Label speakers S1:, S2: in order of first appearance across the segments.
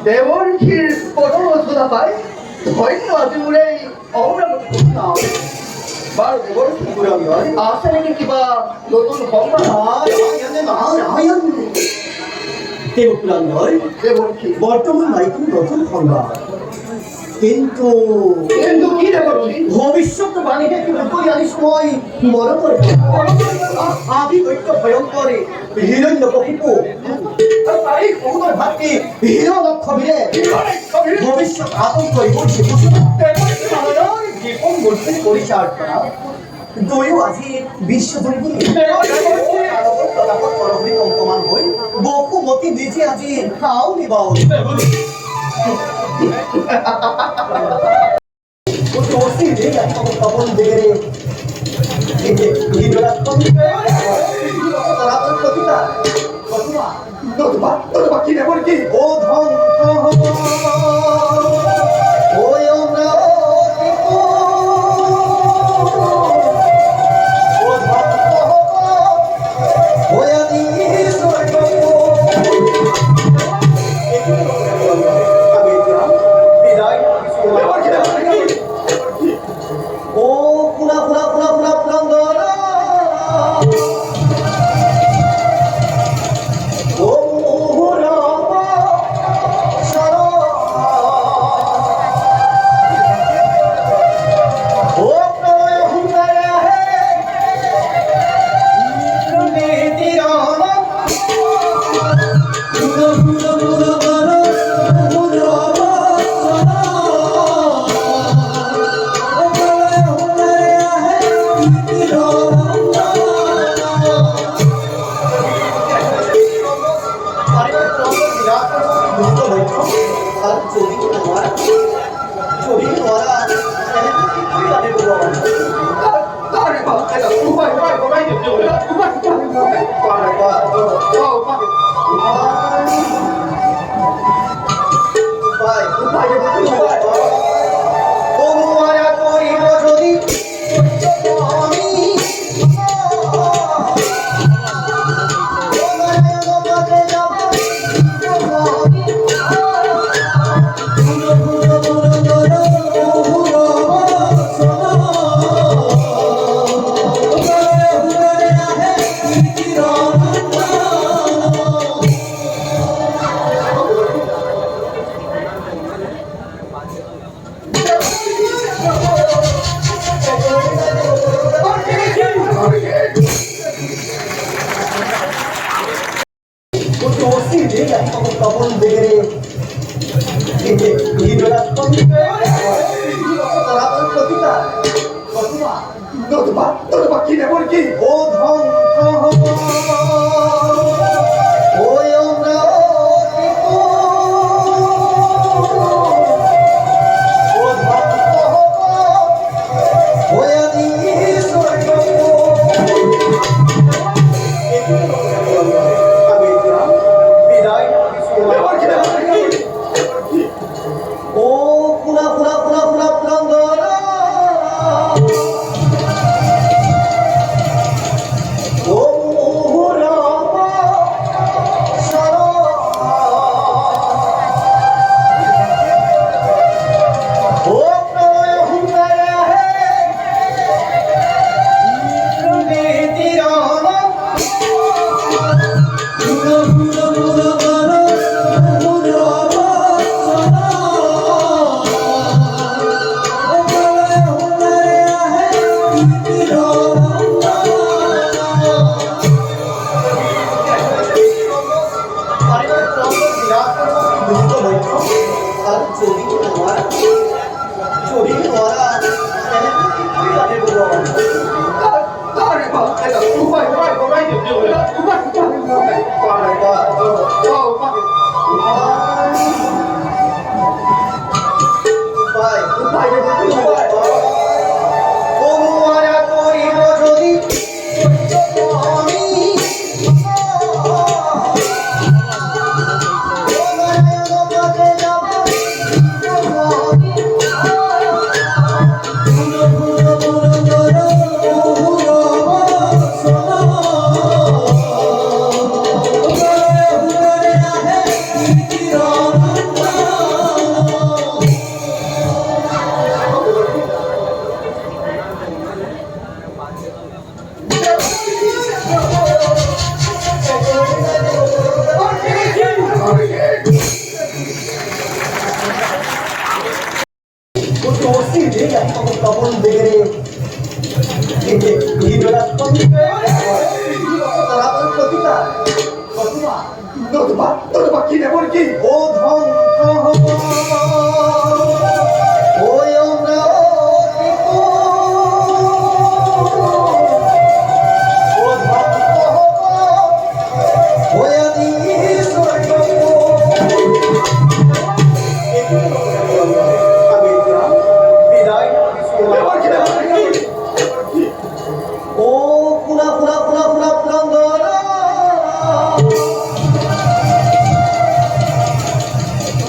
S1: দেৱৰশীৰ পদমধুলা পাই ধন্য আজিবোৰে অমৰাৱতী নাম বাৰু দেৱৰশী পুৰন্দৰ আছে নেকি কিবা নতুন সংবাদ?
S2: দেৱ পুৰন্দৰ
S1: দেৱৰশী
S2: বৰ্তমান নাই কোনো নতুন সংবাদ, কিন্তু
S1: কি দেৱৰশী
S2: ভৱিষ্যতবাণীহে কিবা কৰি আনিছো মই মনত আদি দৈত্য ভয়ংকৰী হিৰণ্যকশিপু আৰু তাৰিখ বহুতৰ ভাতৃ হিৰণ্যক্ষবিৰে ভৱিষ্যত আতংক কৰিছে গোপন মূৰ্তি পৰিচাৰ কৰা দুয়ো আজি বিশ্বজুৰি কম্পমান হৈ বসুমতী নিজে আজি খাও নিবাও তপন দেরে
S1: কি দেৱৰশী
S2: ও ধ্বংস তপন দেরে
S1: কি দেৱৰশী
S2: ও ধ্বংস Oh,
S1: কি
S2: ও ধ্বংস হব ওই আমরা ও ধ্বংস হব ওই আদি স্বর্গ আমি বিদায়
S1: দেবর কি দেবর কি
S2: ও পুরা পুরা পুরা পুরা পুরন্দরা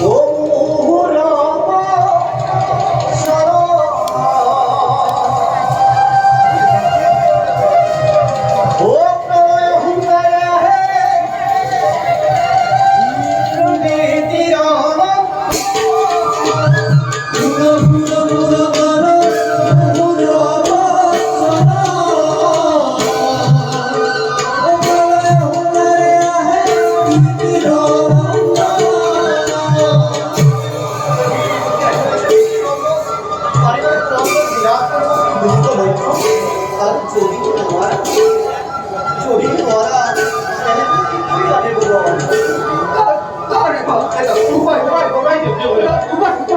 S2: ও মুহুরামা সারা ও প্রলয় হুঙ্কারা হে নিদিরানা পুরা পুরা পুরা পুরা মুহুরামা সারা ও প্রলয় হুঙ্কারা হে নিদিরানা
S1: আরে বাবা এটা উপায় উপায় উপায় উপায়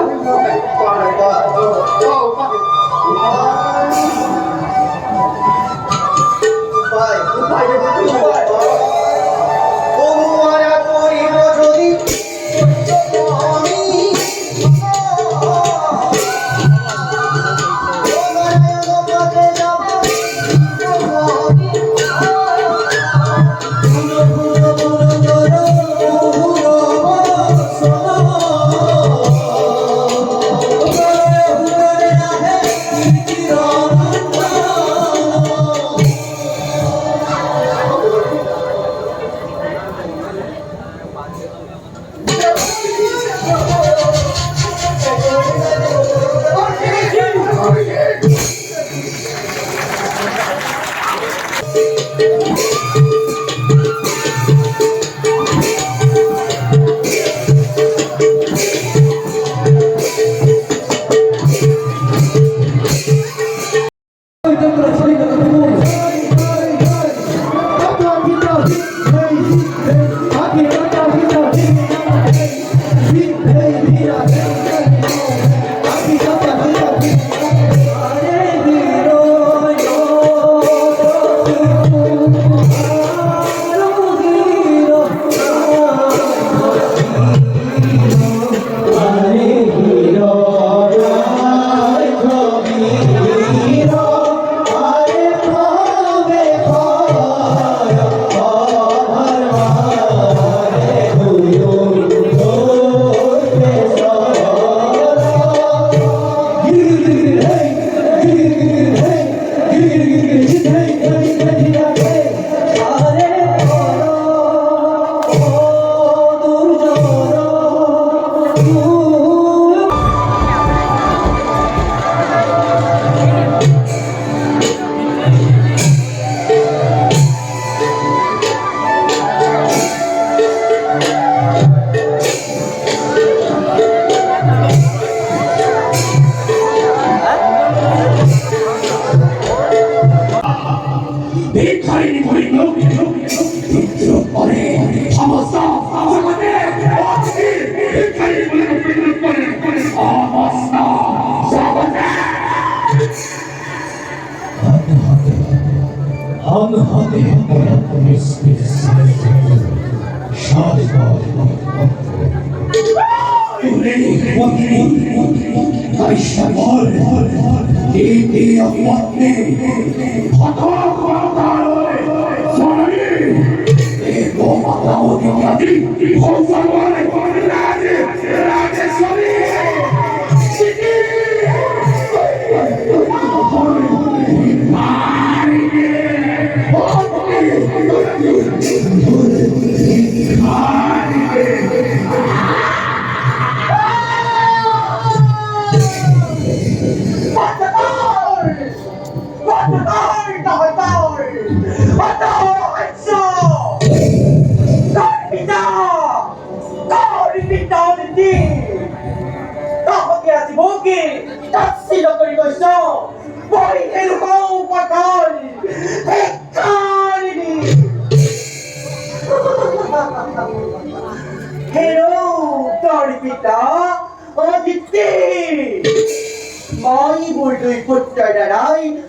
S2: Darai,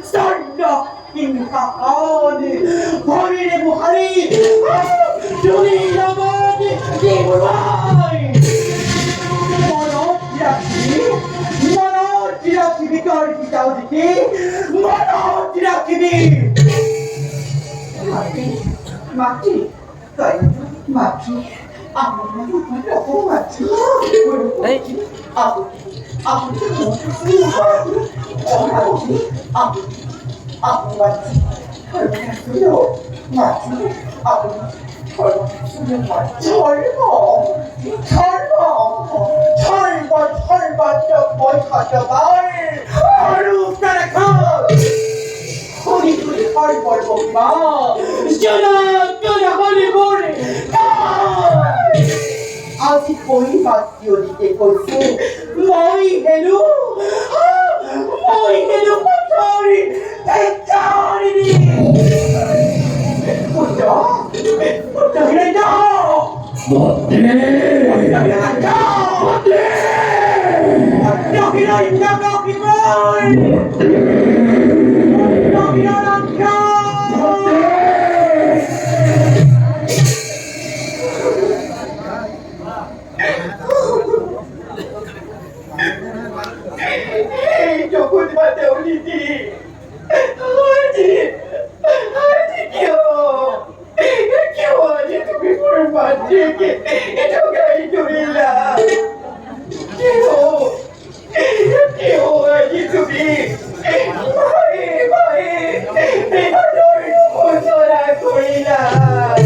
S2: Sanda Inkakani, Hori Buhari, Juni Lamani, Dimurai, Manotira Kibikar Kitauki, Manotira Kibi. Mati, mati, aku mati. Asi koi mati odite koise, moi helu pachori, Puja, Hirenda, Jokut mata uliti, क्यों आज तुम्हें कुर्बान देके itu itu hilang क्यों आज तुम्हें baik menurut musuh aku hilang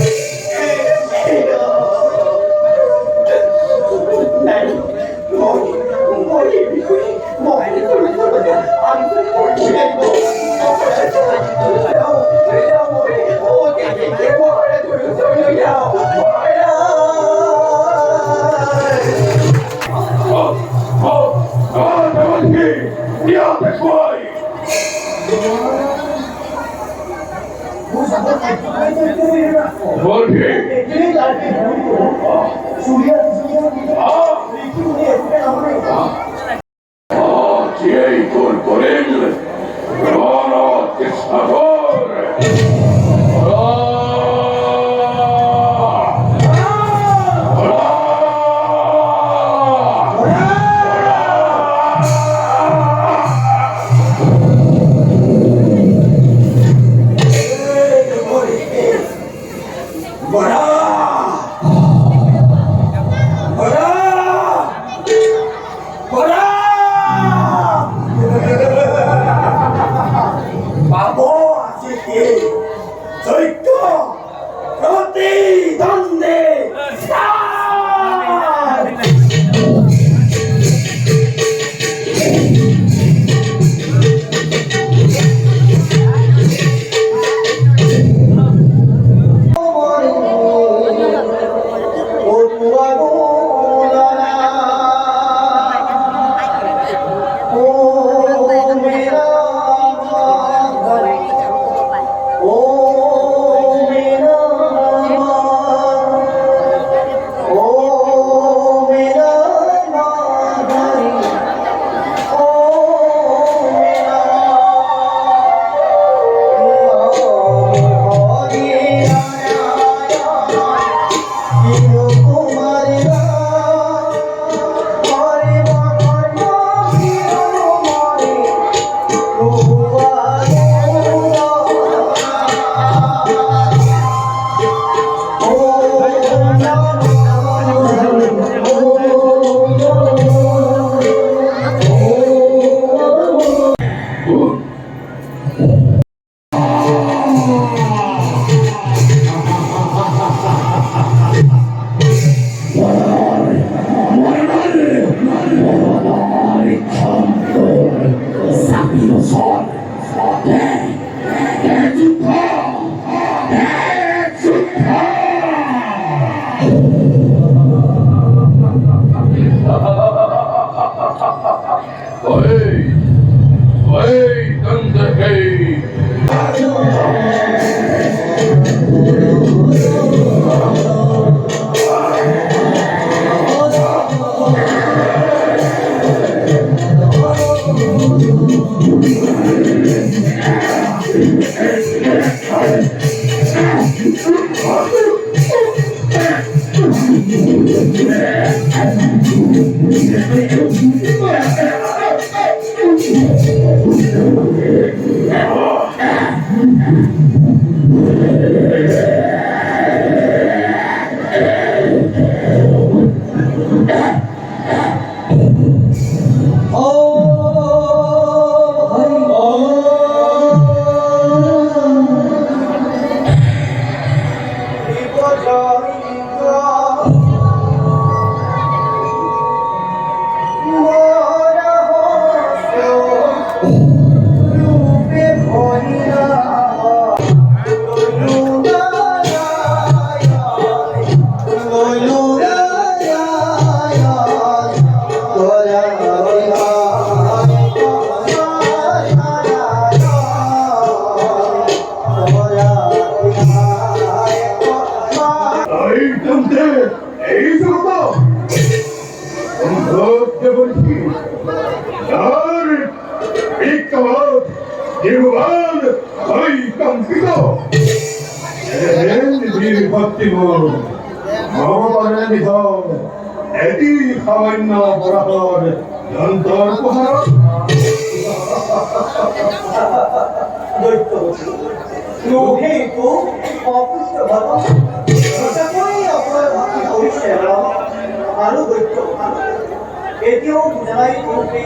S2: এটিও বুঝাই তুমি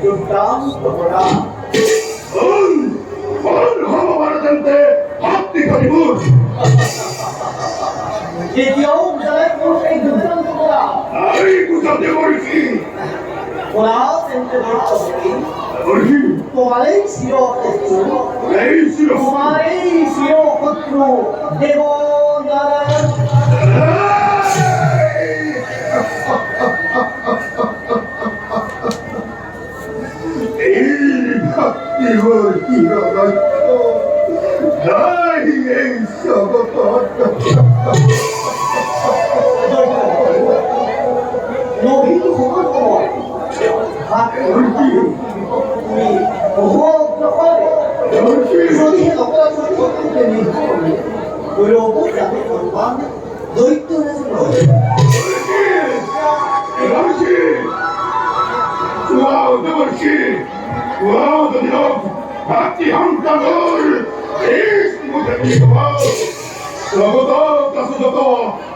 S2: দুর্দান্ত করা এটিও বুঝাই তুমি দুর্দান্ত করা ওরা সেন্টে বলছি তোমারই শিরোপত্র দেব নারায়ণ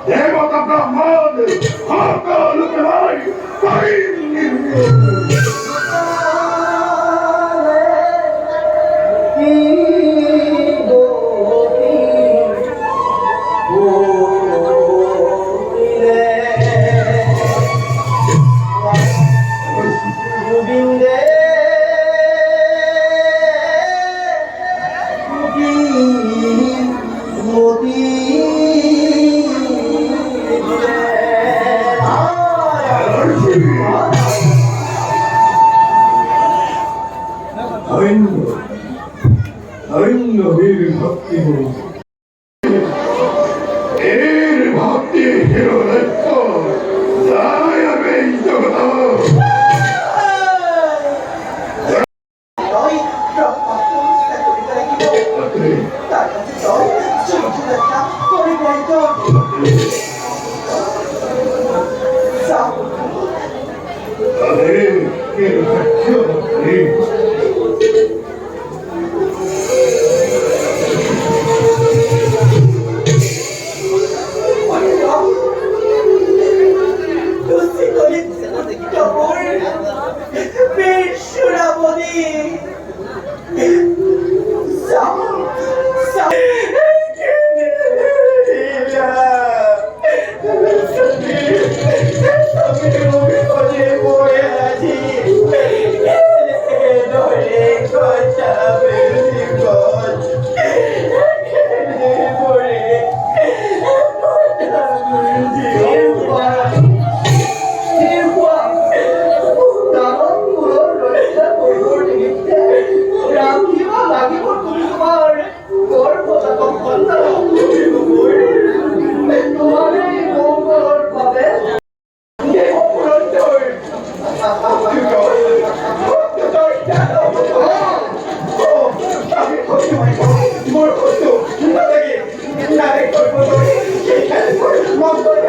S3: দেবতা ব্রাহ্মণ সকল
S2: Mom,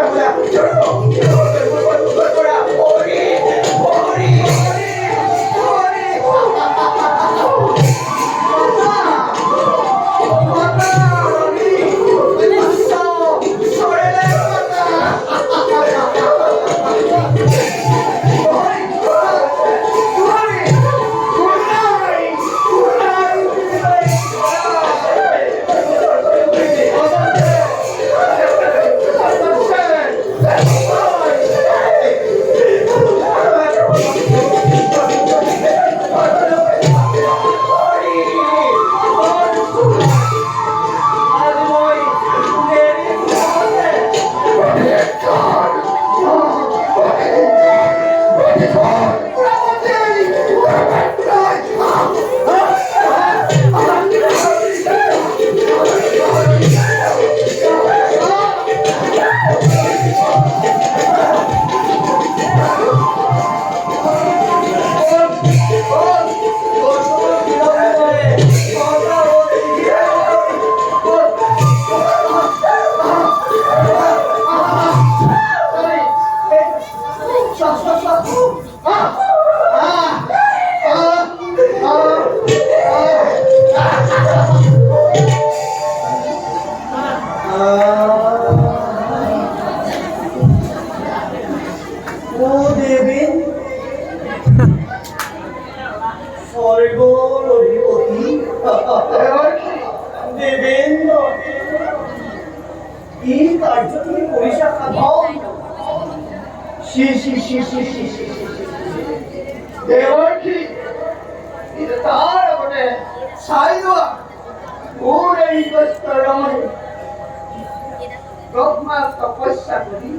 S1: তপস্যা করি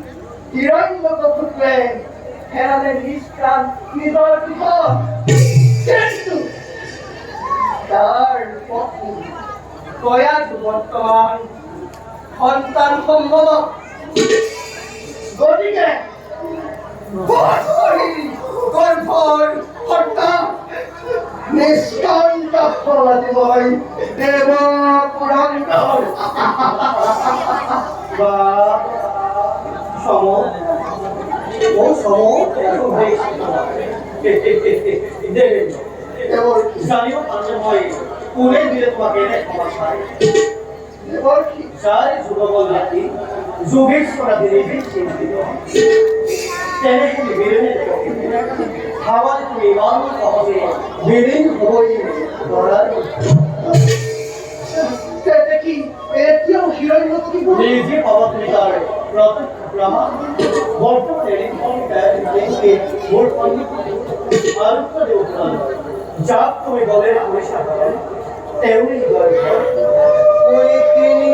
S1: হিরণ্যক পুত্রে ফেরালে নিষ্কাম নিদর্শিত কিন্তু তার পক্ষে কয়াক বর্তমান সন্তান সম্ভব গতিকে গর্ভৰ হত্যা নিষ্কান্ত ফল দিবই দেৱ পুৰন্দৰ বা সম ও সম জানিও পারছে মই কোনে দিলে তোমাকে এনে ক্ষমা চাই যার যুগবল রাখি যোগেশ্বরা দেবী চিন্তিত তেনে তুমি বিলীন খাবার তুমি ইমান সহজে বিলীন হই ধরার দেখি এতিয়াও হিরণ্য কি নিজে পাবা তুমি তার প্রমাণ বর্তমানে দেখে মোর পণ্ডিত আলোচ্য দেবতা যাক তুমি বলে পরিষ্কার করেন তেমনি গর্ব ওই তিনি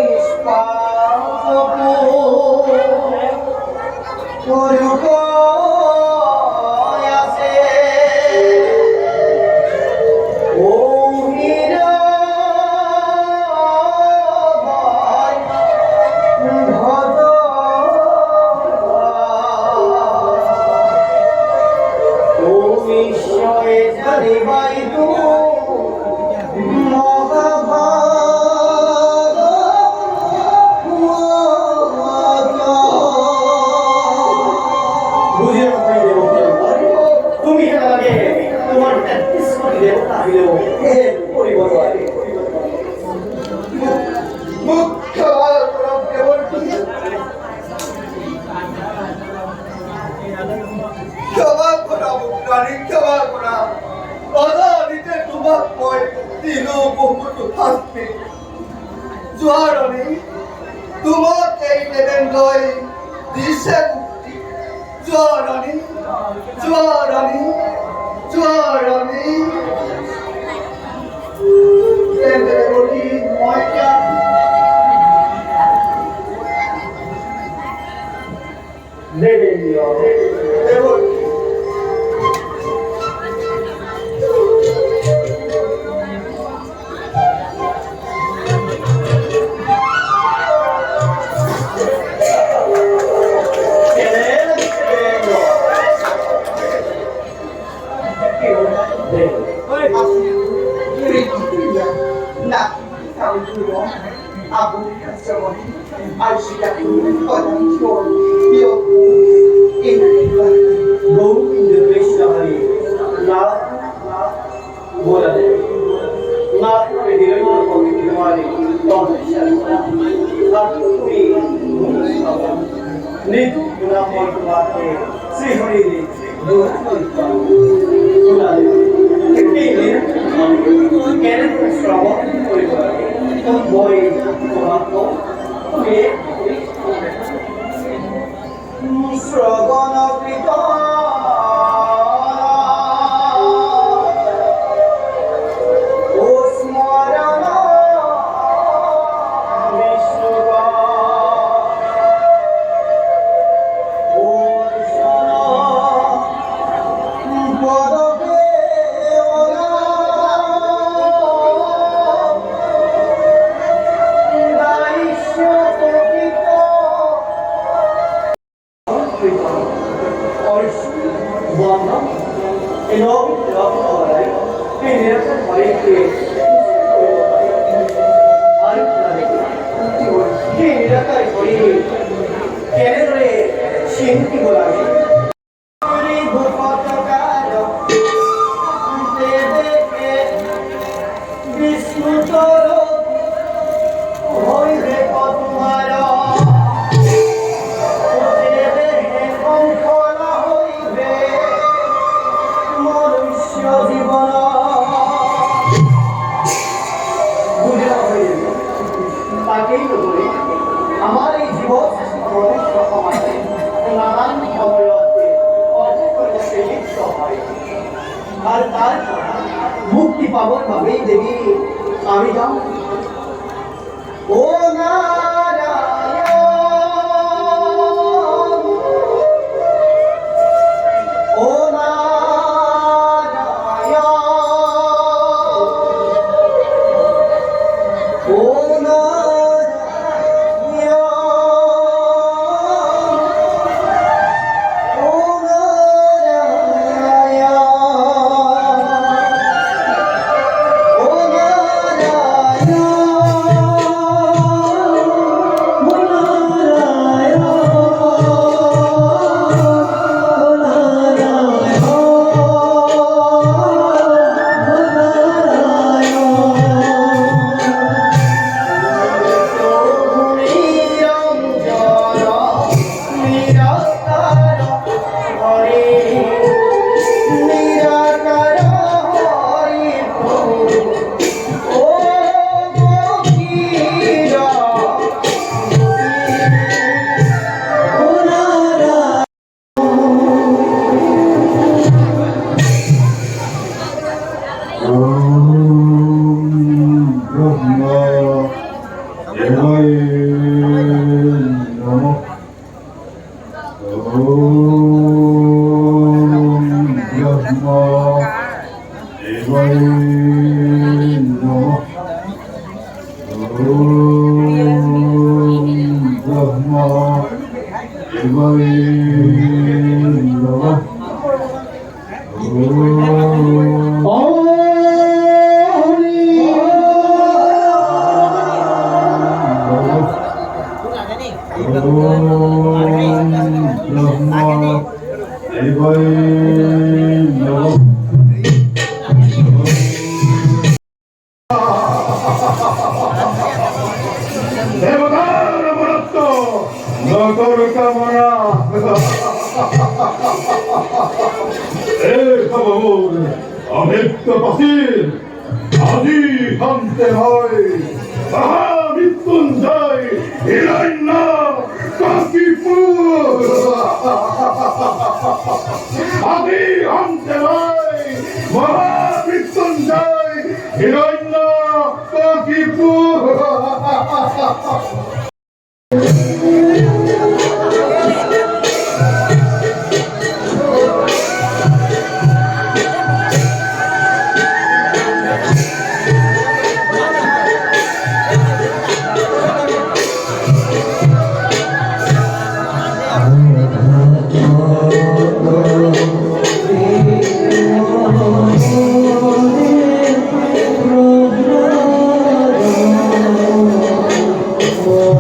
S2: বন্ধ এই লক্ষ্য করাই এই নিরাপদ বাড়িতে সেই নিরাপদ বাড়ি কেন্দ্রে শিল্পী গোলামী বিষ্ণু তোর হইবে তোমার জীবন তাকেই তো বলি আমার এই জীবন সমাজে নানান অবয়বে লিপ্ত হয় আর তার মুক্তি পাবন ভাবেই দেবী আমি যাও ও
S3: মহামৃত্যুঞ্জয় হিরণ্য কাশীপুর আদি অন্তে নয় মহামৃত্যুঞ্জয় হিরণ্য কাশীপুর
S2: Oh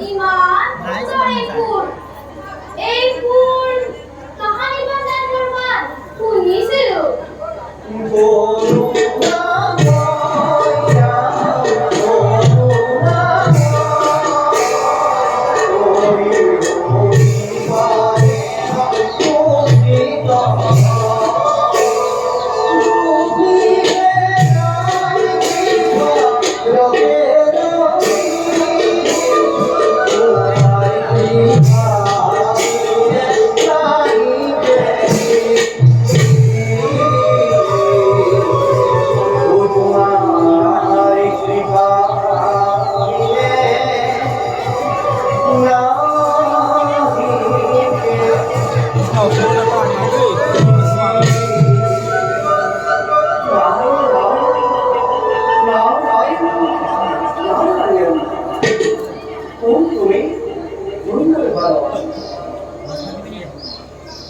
S4: ইমান তোর এই ফুল কাহানি বাজার করবার শুনিছিল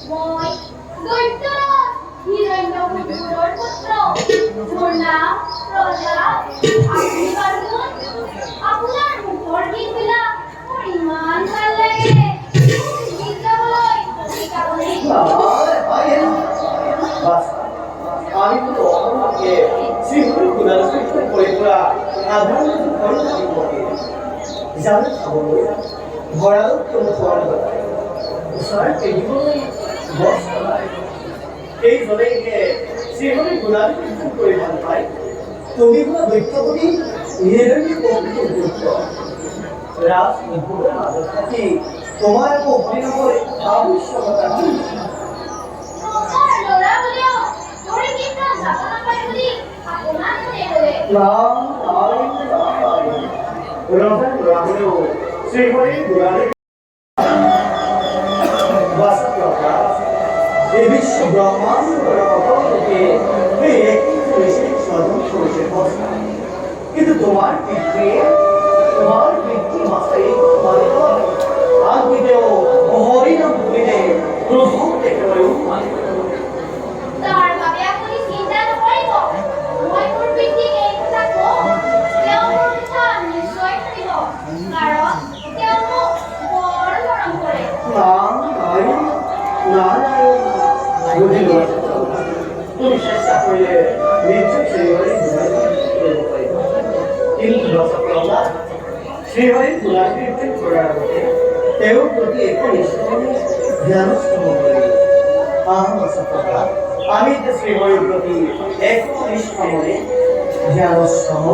S4: মই দৈত্য হিরণ্যপুত্রের পুত্র ওর নাম প্রহ্লাদ আপনি পারবেন আপনার মুখর গীতগুলা ওর ইমান ভাল লাগে গীত বই এই কারণে
S2: আমি তো অনেকে শ্রীহরি গুণানুষ্ঠিত করে তোরা সাধারণ ধর্ম সম্পর্কে জানেন খবর ভয়ানক কোনো ফল স্যার এই জলে শ্রীহরি গুণানুষ্ঠিত করে ভাল পায় তুমি কোনো দৈত্যপতি নিরবি পবিত্র রাজ নিপুণের মাজত থাকি তোমার অগ্নিনগর আবশ্যকতা কি শ্রীহরি গুণানুষ্ঠিত এই বিশ্ব ব্রহ্মাণ্ড থেকে একই পুরুষের স্বজন পুরুষের কথা কিন্তু তোমার পিতৃ মাসাই মানে আগে হরিনাম ভুলিলে প্রথম থেকে
S4: তার বাবে আপনি চিন্তা নকৰিব মই মোৰ পিতৃক এই কথা কওঁ তেওঁ মোৰ কথা নিশ্চয় শুনিব কাৰণ তেওঁ মোক বৰ মৰম কৰে
S2: বুঝিল তুমি চেষ্টা করলে নিশ্চয় শ্রীহরি করব পারিব কিন্তু রসপ্রহ্লা শ্রীহরি গুণাকীর্তন করার মধ্যে তেও প্রতি এক নিষ্ঠমে ধ্যানস্থম করি রসপ্রহ্লা আমি যে শ্রীহরির প্রতি এক নিষ্ঠমনে ধ্যানস্থম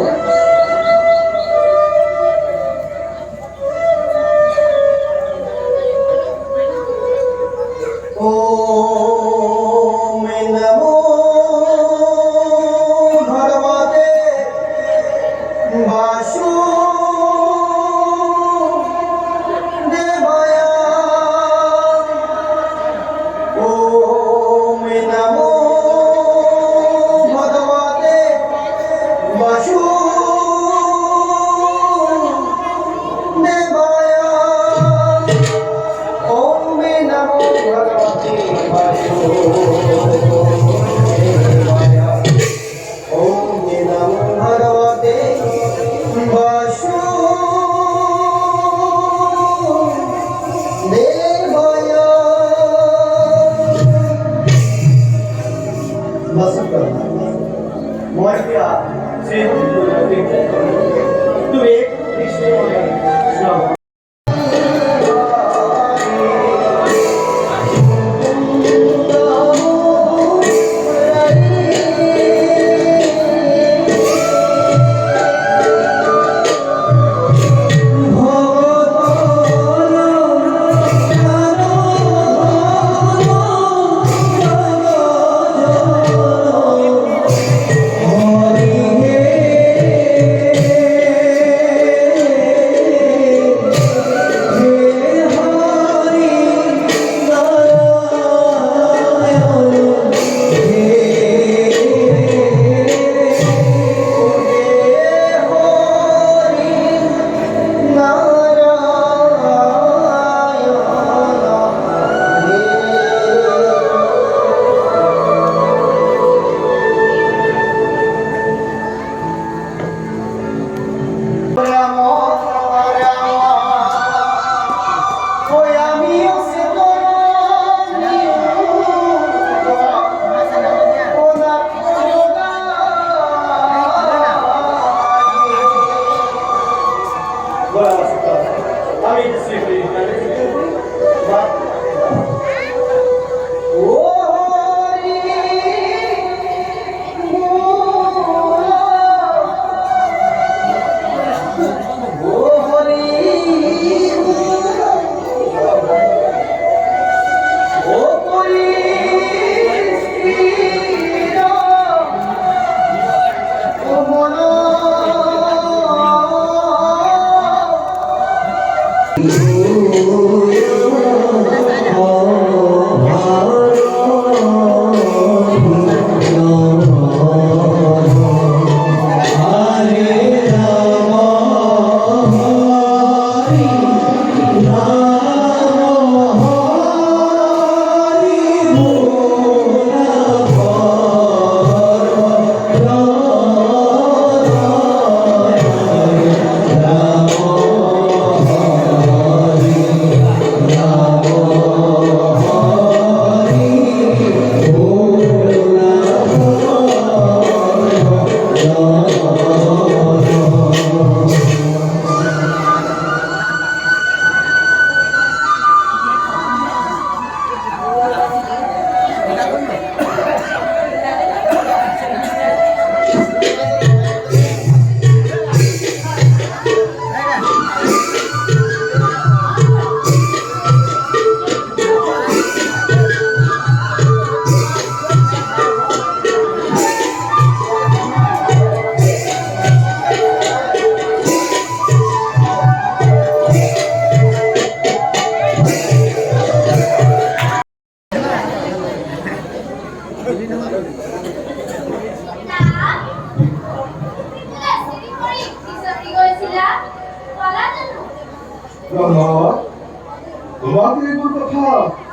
S3: তোমাকে এইবোৰ কথা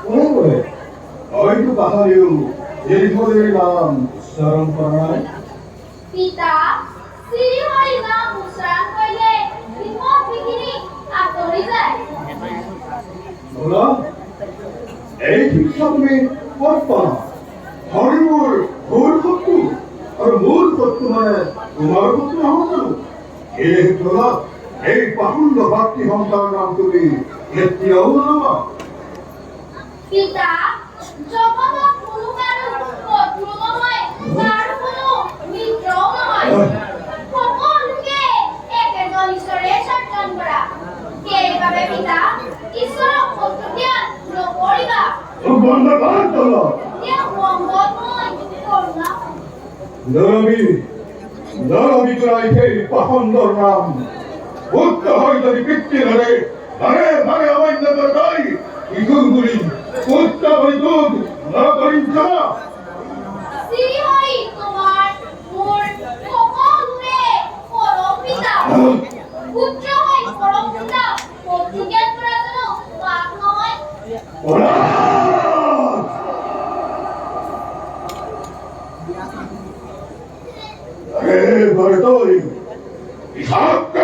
S3: কোনে কলে হয়তো পাহৰিও দীৰ্ঘদেৱীৰ নাম উচ্চাৰণ কৰা নাই
S4: পিতা শ্ৰীহৰি নাম উচ্চাৰণ কৰিলে বিপদ বিঘিনি আঁতৰি যায়
S3: বোলা এই শিক্ষা তুমি ক'ত পালা হৰিবোৰ মোৰ শত্ৰু আৰু মোৰ শত্ৰু মানে তোমাৰ শত্ৰু নহয় জানো এই ক্ষেত্ৰত এই পাখণ্ড ভাতৃ সন্তানৰ নাম তুমি কেতিয়াও নামা
S4: পিতা জগতত কোনো কাৰো শত্ৰু নহয় কাৰো কোনো মিত্ৰও নহয় সকলোকে একেজন ঈশ্বৰে সৰ্জন কৰা সেইবাবে পিতা ঈশ্বৰক শত্ৰু জ্ঞান নকৰিবা
S3: বন্ধ কৰ তলত
S4: তেওঁ মংগলময় কৰোণা
S3: নৰবি কৰাই সেই পাখণ্ডৰ নাম উক্ত হয় যদি পিতৃ ধৰে ধৰে অমান্য কৰি ইগুণ গুৰি উক্ত হৈ দুধ নকৰিম ক্ষমা
S4: শ্ৰীহৰি তোমাৰ মোৰ সকলোৰে পৰম পিতা পুত্ৰ হৈ পৰম পিতা শত্ৰু জ্ঞান কৰা জানো পাপ নহয়
S3: তই বিষাক্ত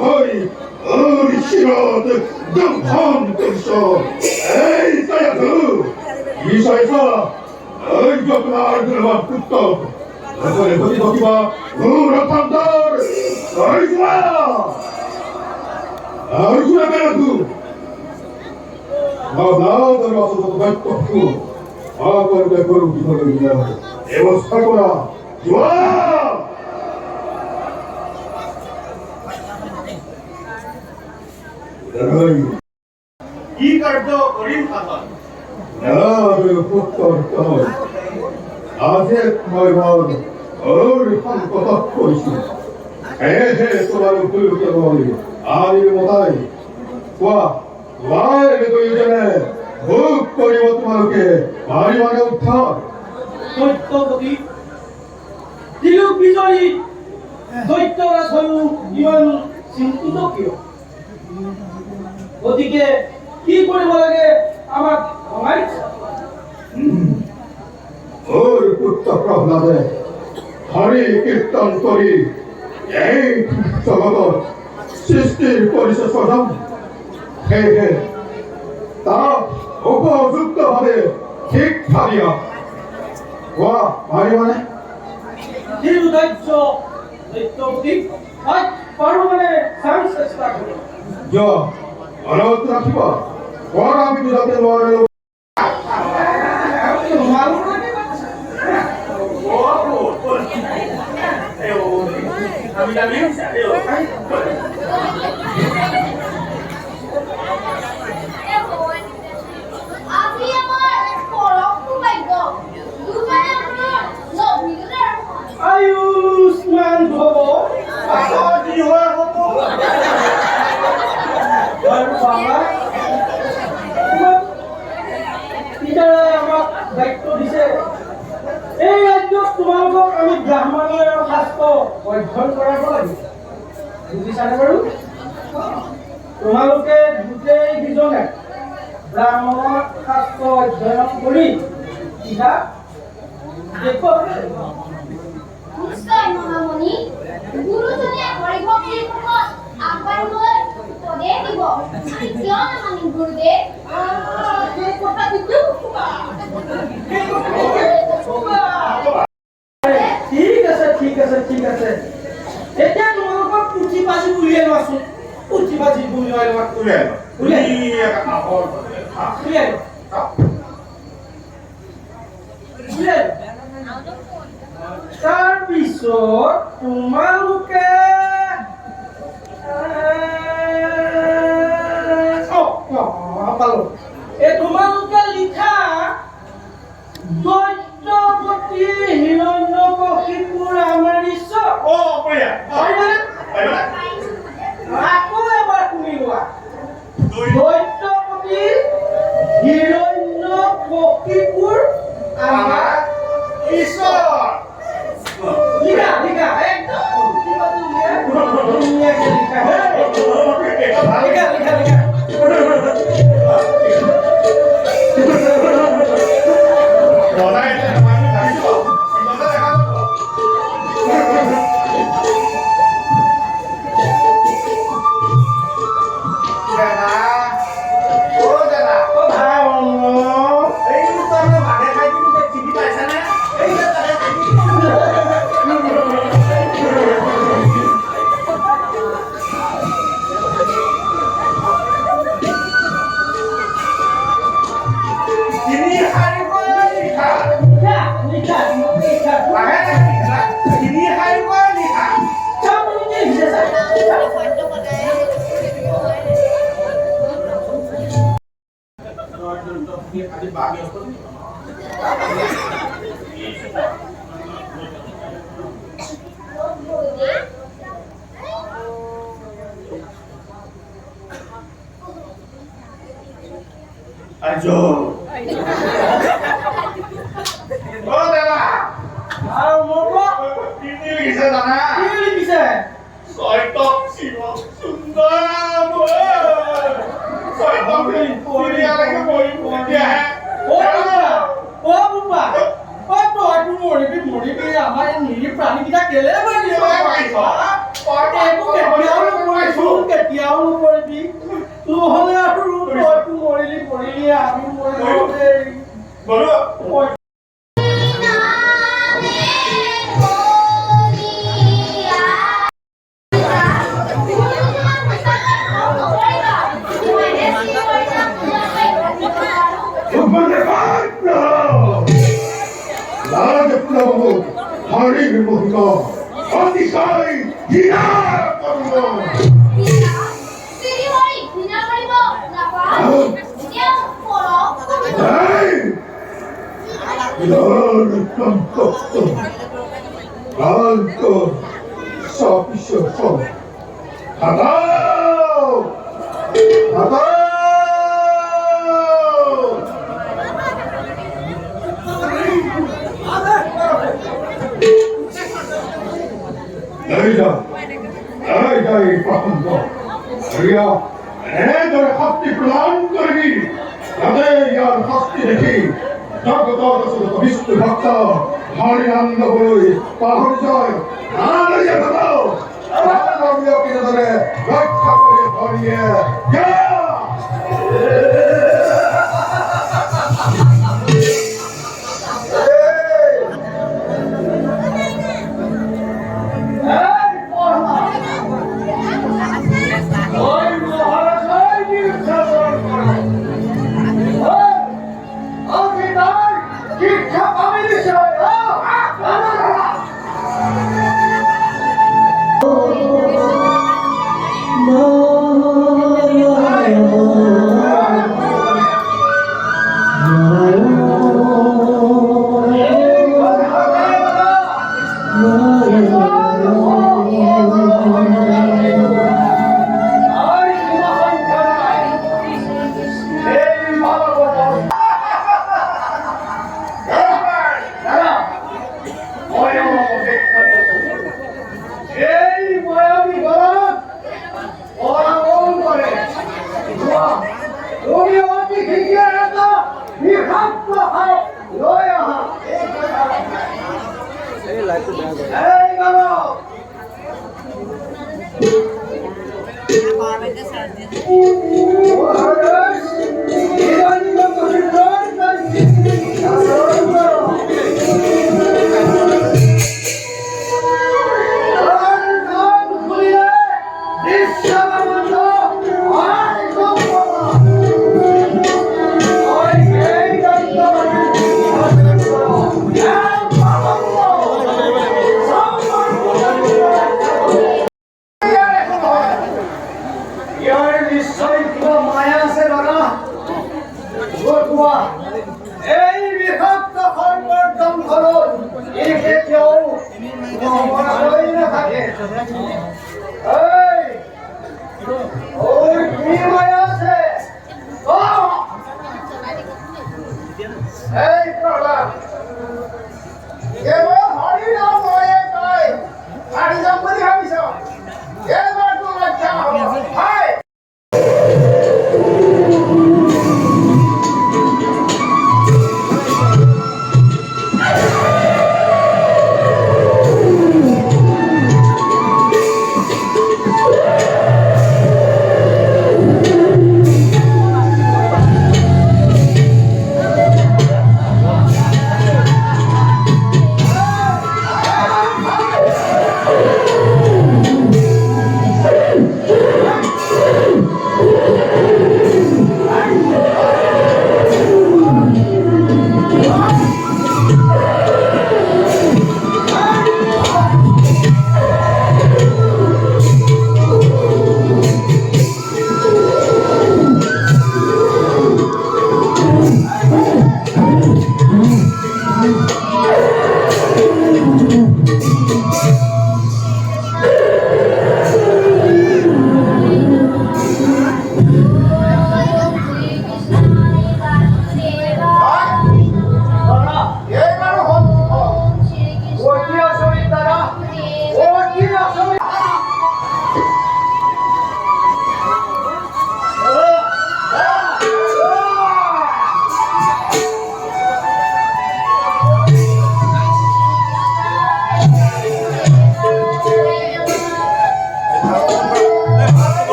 S3: ভয় শিৰত দুখন কৰিছ এই তয়াটো বিচাৰিছ এই যত্নাৰ গুণবান পুত্ৰ নকলে ঘটি থাকিবা মোৰ অন্তৰ আৰু যোৱা বেলাটো নাদাৰ আচলত বাক্যটো আগতে কৰো দিবলগীয়া ব্যৱস্থা কৰা যোৱা
S1: কি কাৰ্য কৰিম শাসন
S3: পুত্ৰৰ তই আজি মই বৰ সংকটত পৰিছো সেয়েহে তোমাৰ উপযুক্ত মই আনি মতাই কোৱা দুয়োজনে ভোগ কৰিব তোমালোকে পাৰিবানে উদ্ধাৰ
S2: দৈত্যপতি তিলক বিজয়ী দৈত্যৰাজ হৈও ইমান চিন্তিত কিয় গতিকে কি কৰিব লাগে আমাক জনাই
S3: মোৰ পুত্ৰ প্ৰহ্লাদে হৰি কীৰ্তন কৰি এই জগতত সৃষ্টিৰ পৰিচয় প্ৰদান সেয়েহে তাক উপযুক্তভাৱে শিক্ষা দিয়া কোৱা পাৰিবানে
S2: দৈত্যপতি পাৰো মানে চাম চেষ্টা কৰিম
S3: যোৱা অনুৰোধ ৰাখিবা কোৱা আমি যাতে নোৱাৰিলো
S4: আজি আমাৰ পৰম সৌভাগ্য দুজনে আপোনাৰ লভিজনৰ
S2: আয়ুষ্মান ভৱ
S1: কি হয় হ'ব
S2: আৰু বাবা পিতাৰে আমাক দায়িত্ব দিছে এই ৰাজ্যত তোমালোকক আমি ব্ৰাহ্মণৰ শাস্ত্ৰ অধ্যয়ন কৰাব লাগিব বুজিছানে বাৰু তোমালোকে গোটেই কেইজনে ব্ৰাহ্মণৰ শাস্ত্ৰ অধ্যয়ন কৰি কিবা দেখুৱাব
S4: নিশ্চয় মহামণি গুৰুজনে হৰিভক্তিৰ পথত আগবাঢ়িবলৈ উপদেশ দিব কিয় নামানিম গুৰুদেৱ সেই কথা কেতিয়াও নকবা।
S2: ঠিক আছে এতিয়া তোমালোকক পুথি পাজি উলিয়াই লোৱাচোন পুথি পাজি উলিয়াই লোৱা তাৰপিছত তোমালোকে পালো এই তোমালোকে লিখা দৈত্যপতি হিৰণ্যকশিপুৰ আমাৰ ঈশ্বৰ আকৌ এবাৰ শুনি লোৱা দৈত্যপতি হিৰণ্যকশিপুৰ
S3: আজো ও দেবা
S2: আৰু মোৰ
S3: কি লিখিছে জানা
S2: কি লিখিছে
S3: ছয়টক শিৱ সুন্দৰ ছয়টক পৰিয়ালকে পৰিয়াহে
S2: ও বুবা ও তই মৰিবি আমাৰ এই নিৰী প্ৰাণীকেইটা কেলে মাৰিছ কেতিয়াও নকৰিবি নহ'লে আৰু তইতো মৰিলি আমি মৰিলো
S3: বলো হরির মুখ অতিশয় ঘৃণা করব এনেদৰে শক্তি প্ৰদান কৰিবি যাতে ইয়াৰ শক্তি দেখি বিষ্ণু ভক্ত হৰিনান্দলৈ পাহৰি যায় কেনেদৰে ৰক্ষা কৰি হৰিয়ে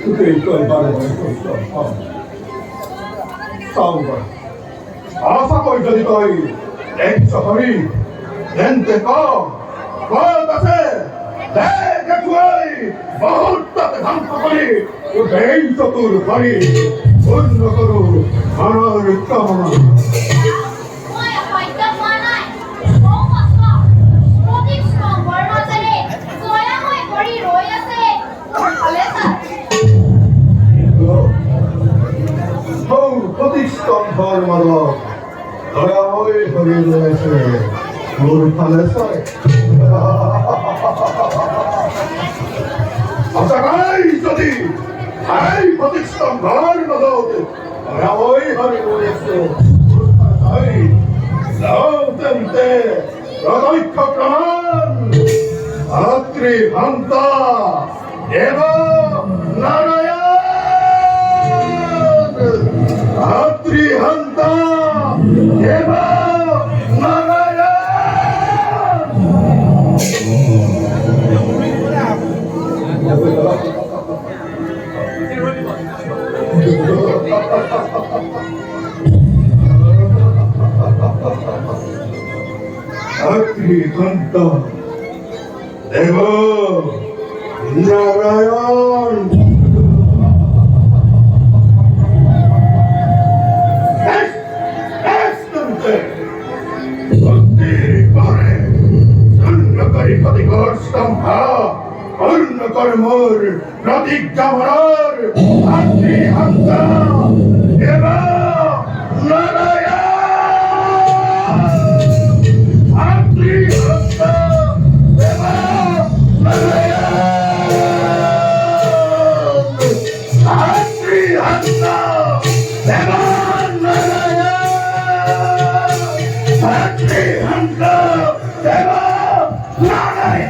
S3: 그때의 걸 있었어. 싸우가 아사가 있다니 따위 엑사하리 렌테가 와다세 내게 구하이 마헛다테 강파하리 베이서토르 하리 언나가로 하나를 까마나
S4: Ôi, hỏi tâm hoa này. Bố mà sao? Bố thích sống với nó thế này. Rồi á, hỏi có đi rồi á thế. Có lẽ thật.
S3: 서울 포딕스턴 바르마다 너야의 허리에서 물을 팔렸어. 아사가이 저디 아이 포딕스턴 바르마다 너야의 허리에서 물을 팔렸어. 나우텐테 너의 컵라만 아트리 한타 예바 나라야 아트리 한타 예바 나라야 아트리 한타 예바 나라야 Karmur, Radik Kamar, Ati Hanta, Eva, Naraya, Ati Hanta, Eva, Naraya, Ati Hanta, Eva, Naraya, Ati Hanta, Eva, Naraya.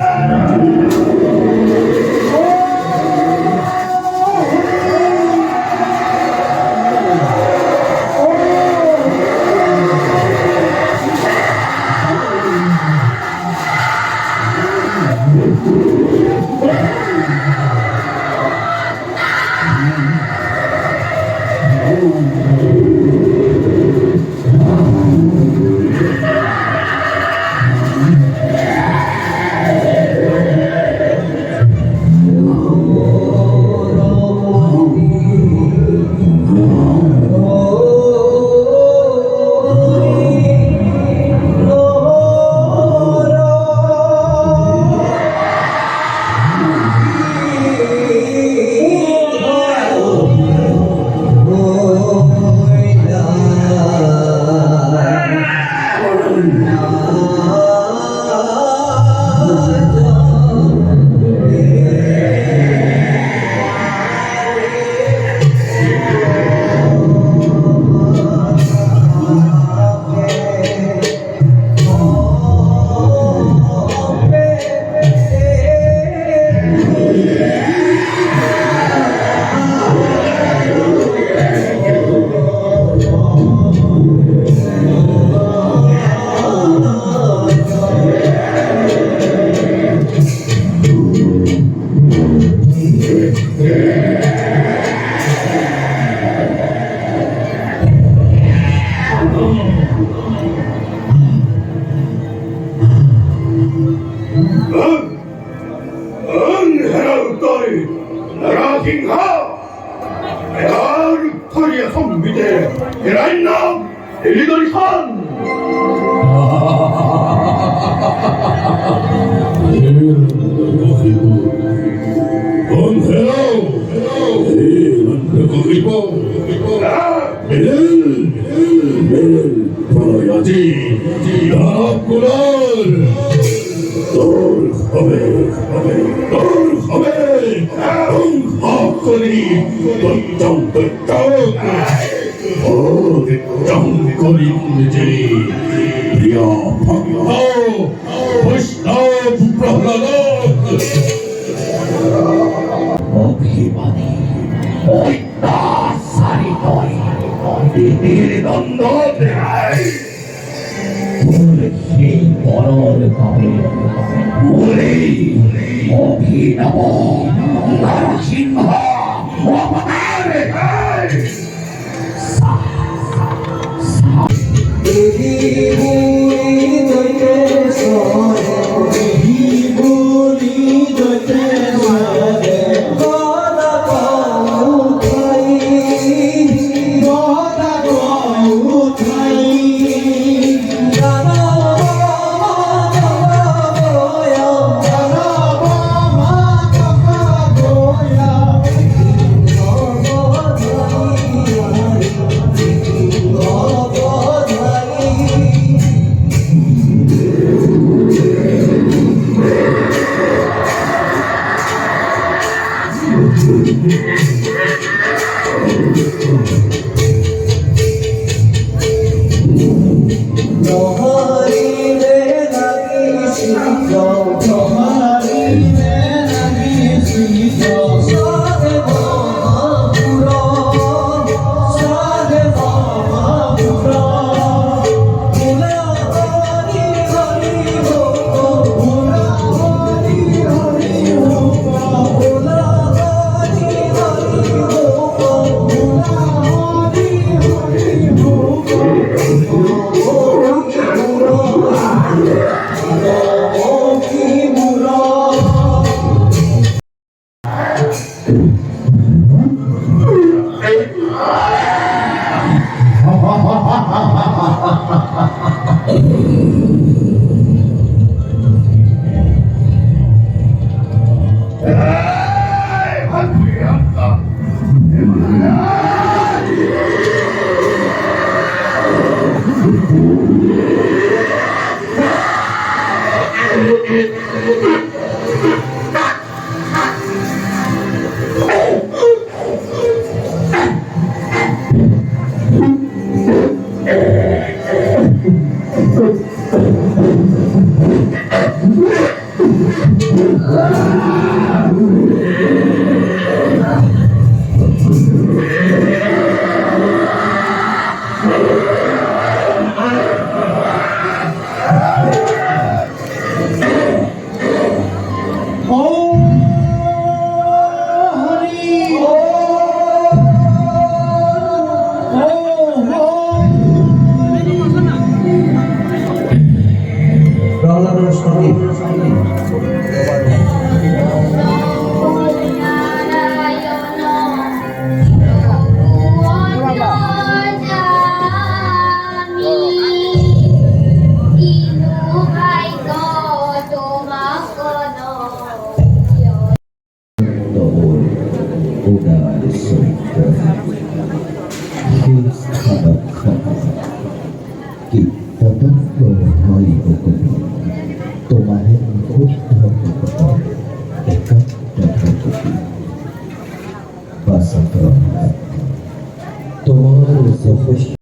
S2: কি মূলা